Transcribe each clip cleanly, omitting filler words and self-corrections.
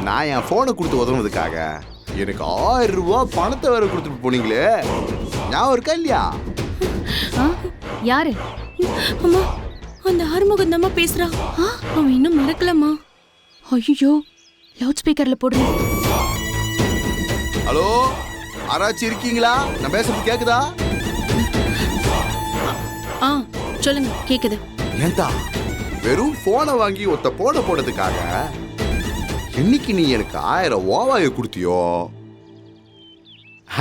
நான் என் போனை கொடுத்து உதவுனதுக்காக எனக்கு 1000 ரூபாய் பணத்தை வேற கொடுத்துட்டு போனீங்களே, ஞாபகம் இருக்கா இல்லையா? யாரு? அம்மா, அந்த ஆறுமுகம் தாம்மா பேசுறா. அவன் இன்னும் மறக்கலம்மா. ஐயோ, லவுட் ஸ்பீக்கர்ல போடுறேன். ஹலோ, யாராச்சும் இருக்கீங்களா? நான் பேசுறது கேக்குதா? சொல்லுங்க, கேக்குது. ஏன்டா வெறும் போனை வாங்கி ஒத்த போடுறதுக்காக இன்னைக்கு நீ எனக்கு 1000 ஓவாயை கொடுத்தியோ,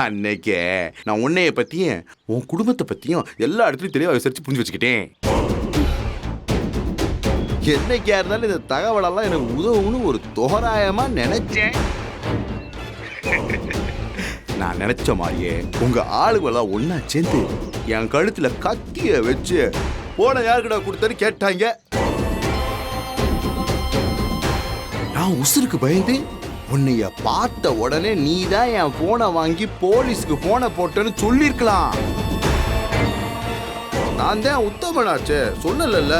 அன்னைக்கே நான் உன்னைய பத்தியும் உன் குடும்பத்தை பத்தியும் எல்லா இடத்துலயும் தெளிவா விசாரிச்சு புரிஞ்சு வச்சுக்கிட்டேன். என்னைக்கா இருந்தாலும் இந்த தகவலெல்லாம் எனக்கு உதவுன்னு ஒரு தோராயமா நினைச்சேன். நான் நினைச்ச மாதிரியே உங்க ஆளுகளெல்லாம் ஒன்னா சேர்ந்து என் கழுத்துல கத்திய வச்சு போன யாருக்கிட்ட கொடுத்தன்னு கேட்டாங்க. நான் உசுருக்கு பயந்து உன்னைய பார்த்த உடனே நீதான் என் போனை வாங்கி போலீஸ்க்கு போனை போட்டேன்னு சொல்லிருக்கலாம். நான் தான் உத்தமனாச்சே, சொல்லல.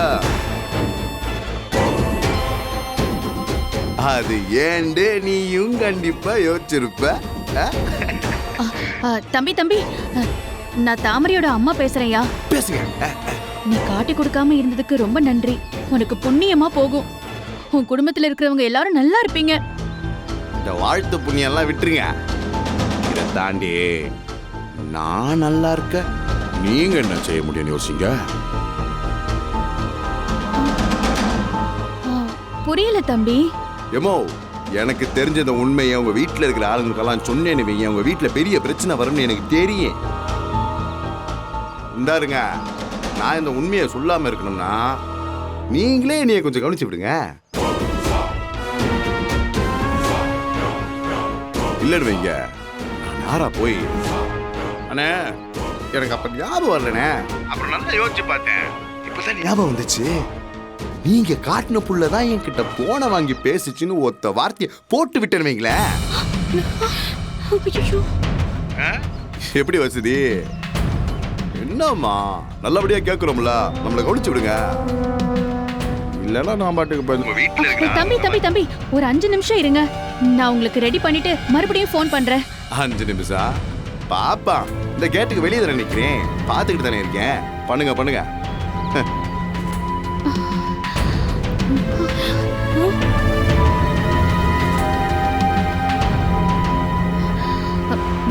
அது ஏண்டே நீயும் கண்டிப்பா யோசிச்சிருப்ப. தம்பி, நான் தாமரையோட அம்மா பேசுறேன்யா. பேசுங்க. நீ காட்டி கொடுக்காம இருந்ததுக்கு ரொம்ப நன்றி. உனக்கு புண்ணியமா போகும். உன் குடும்பத்துல இருக்கிறவங்க எல்லாரும் நல்லா இருப்பீங்க. இந்த வாழ்த்து புண்ணியம் எல்லாம் விட்டுருங்க. இதை தாண்டி நான் நல்லா இருக்க நீங்க என்ன செய்ய முடியும்னு யோசிங்க. புரியல தம்பி. எமோ, எனக்கு தெரிஞ்ச இந்த உண்மையை உங்க வீட்டுல இருக்கிற ஆளுங்களுக்கெல்லாம் சொன்னேன்னு வைங்க, உங்க வீட்டுல பெரிய பிரச்சனை வரும்னு எனக்கு தெரியும். இந்தாருங்க, நான் இந்த உண்மையை சொல்லாம இருக்கணும்னா நீங்களே என்னைய கொஞ்சம் கவனிச்சு விடுங்க. இல்லன்னு வைங்க, நான் யாரா போய் அண்ணே எனக்கு அப்ப ஞாபகம் வரலண்ணே, அப்புறம் நல்லா யோசிச்சு பார்த்தேன், இப்பதான் ஞாபகம் வந்துச்சு. நீங்க காட்டின புள்ளதான் என்கிட்ட போனை வாங்கி பேசிச்சுன்னு ஒத்த வார்த்தையை போட்டு விட்டேன்னு வைங்களேன். எப்படி வசதி? என்னம்மா நல்லபடியா கேட்கிறோம்ல, நம்மளை கவனிச்சு விடுங்க. இல்லன்னா நான் பாட்டுக்கு தம்பி ஒரு 5 நிமிஷம் இருங்க. நான் உங்களுக்கு ரெடி பண்ணிட்டு மறுபடியும் ஃபோன் பண்றேன். 5 நிமிஷம் பாப்பா, இந்த கேட்டுக்கு வெளியே தானே நிக்கிறேன், பாத்துக்கிட்டு தானே இருக்கேன். பண்ணுங்க.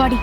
வாடி.